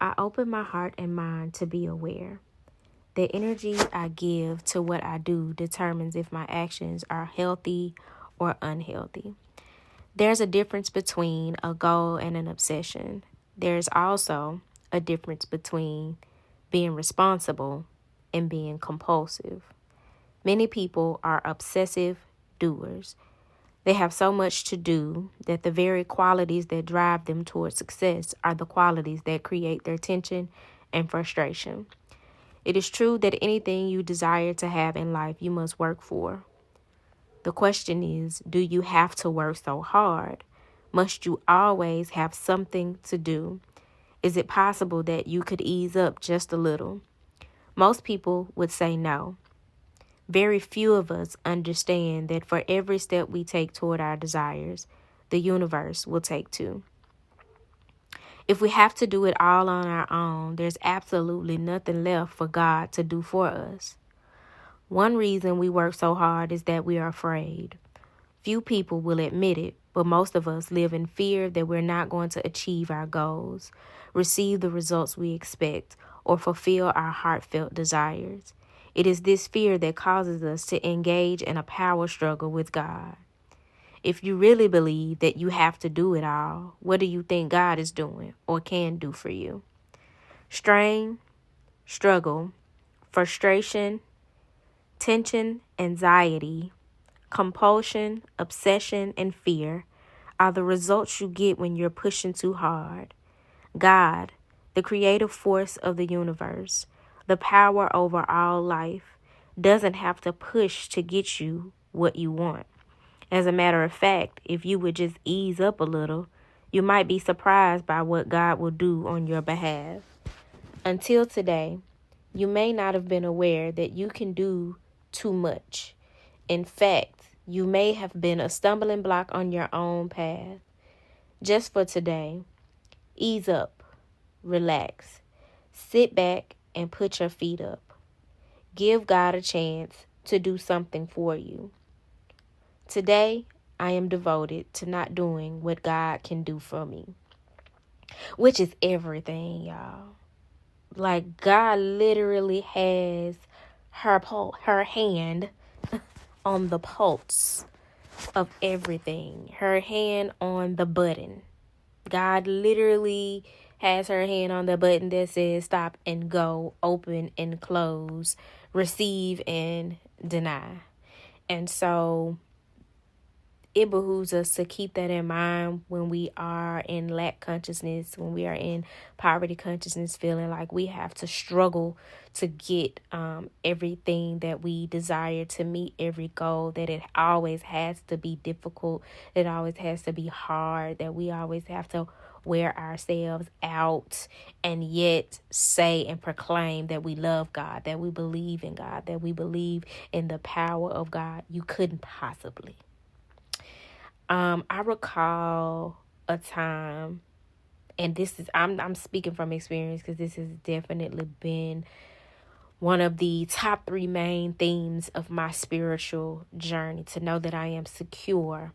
I open my heart and mind to be aware. The energy I give to what I do determines if my actions are healthy or unhealthy. There's a difference between a goal and an obsession. There's also a difference between being responsible and being compulsive. Many people are obsessive doers. They have so much to do that the very qualities that drive them towards success are the qualities that create their tension and frustration. It is true that anything you desire to have in life, you must work for. The question is, do you have to work so hard? Must you always have something to do? Is it possible that you could ease up just a little? Most people would say no. Very few of us understand that for every step we take toward our desires, the universe will take two. If we have to do it all on our own, there's absolutely nothing left for God to do for us. One reason we work so hard is that we are afraid. Few people will admit it, but most of us live in fear that we're not going to achieve our goals, receive the results we expect, or fulfill our heartfelt desires. It is this fear that causes us to engage in a power struggle with God. If you really believe that you have to do it all, what do you think God is doing or can do for you? Strain, struggle, frustration, tension, anxiety, compulsion, obsession, and fear are the results you get when you're pushing too hard. God, the creative force of the universe, the power over all life, doesn't have to push to get you what you want. As a matter of fact, if you would just ease up a little, you might be surprised by what God will do on your behalf. Until today, you may not have been aware that you can do too much. In fact, you may have been a stumbling block on your own path. Just for today, ease up, relax, sit back and put your feet up. Give God a chance to do something for you. Today, I am devoted to not doing what God can do for me, which is everything, y'all. Like, God literally has her hand on the pulse of everything, her hand on the button. God literally has her hand on the button that says stop and go, open and close, receive and deny. And so it behooves us to keep that in mind when we are in lack consciousness, when we are in poverty consciousness, feeling like we have to struggle to get everything that we desire, to meet every goal, that it always has to be difficult, it always has to be hard, that we always have to wear ourselves out and yet say and proclaim that we love God, that we believe in God, that we believe in the power of God. You couldn't possibly. I recall a time, and this is I'm speaking from experience because this has definitely been one of the top 3 main themes of my spiritual journey, to know that I am secure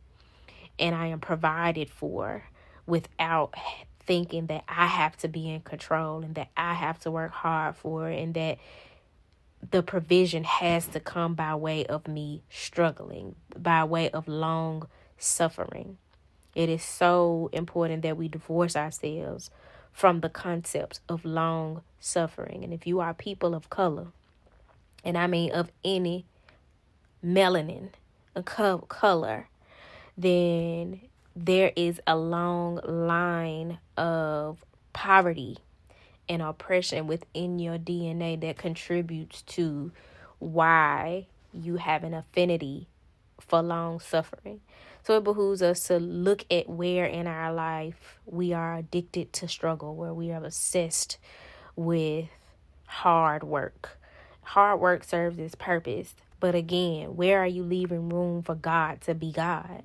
and I am provided for without thinking that I have to be in control and that I have to work hard for it, and that the provision has to come by way of me struggling, by way of long suffering. It is so important that we divorce ourselves from the concepts of long suffering. And if you are people of color, and I mean of any melanin color, then there is a long line of poverty and oppression within your DNA that contributes to why you have an affinity for long suffering. So it behooves us to look at where in our life we are addicted to struggle, where we are obsessed with hard work. Hard work serves its purpose. But again, where are you leaving room for God to be God?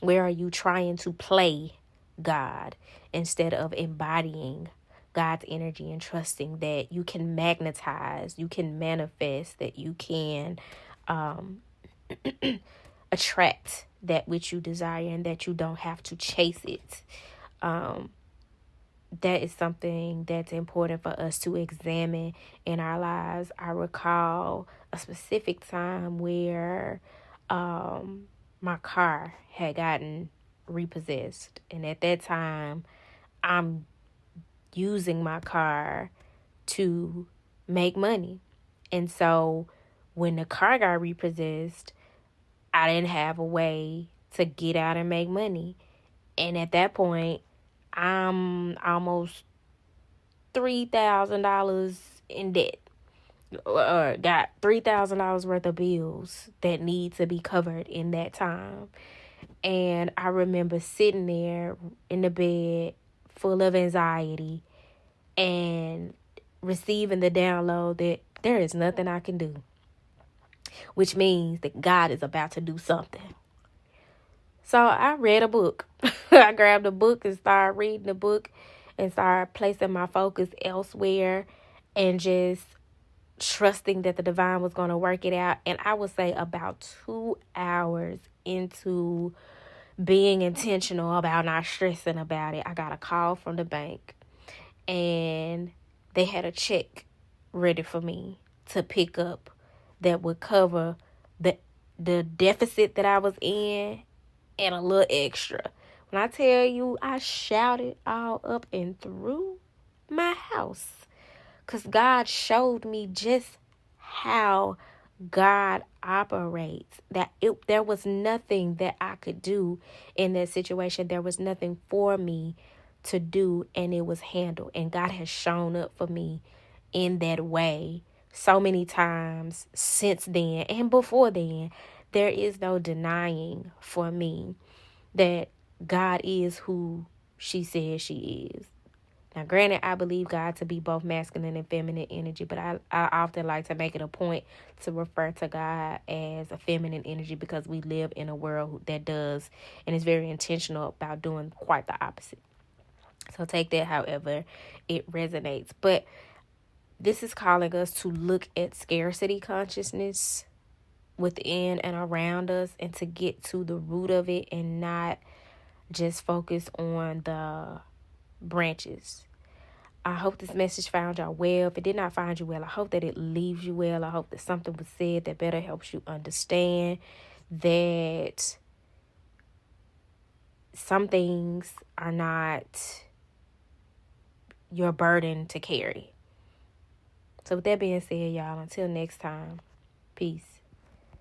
Where are you trying to play God instead of embodying God's energy and trusting that you can magnetize, you can manifest, that you can attract that which you desire and that you don't have to chase it? that is something that's important for us to examine in our lives. I recall a specific time where my car had gotten repossessed. And at that time, I'm using my car to make money. And so when the car got repossessed, I didn't have a way to get out and make money. And at that point, I'm almost $3,000 in debt, or got $3,000 worth of bills that need to be covered in that time. And I remember sitting there in the bed full of anxiety and receiving the download that there is nothing I can do, which means that God is about to do something. So I read a book. I grabbed a book and started reading the book and started placing my focus elsewhere and just trusting that the divine was going to work it out. And I would say about 2 hours into being intentional about not stressing about it, I got a call from the bank and they had a check ready for me to pick up that would cover the deficit that I was in and a little extra. When I tell you, I shouted all up and through my house because God showed me just how God operates. There was nothing that I could do in that situation. There was nothing for me to do, and it was handled. And God has shown up for me in that way so many times since then and before then. There is no denying for me that God is who she says she is. Now, granted, I believe God to be both masculine and feminine energy, but I often like to make it a point to refer to God as a feminine energy because we live in a world that does and is very intentional about doing quite the opposite. So take that however it resonates. But this is calling us to look at scarcity consciousness within and around us and to get to the root of it and not just focus on the branches. I hope this message found y'all well. If it did not find you well, I hope that it leaves you well. I hope that something was said that better helps you understand that some things are not your burden to carry. So with that being said, y'all, until next time, peace.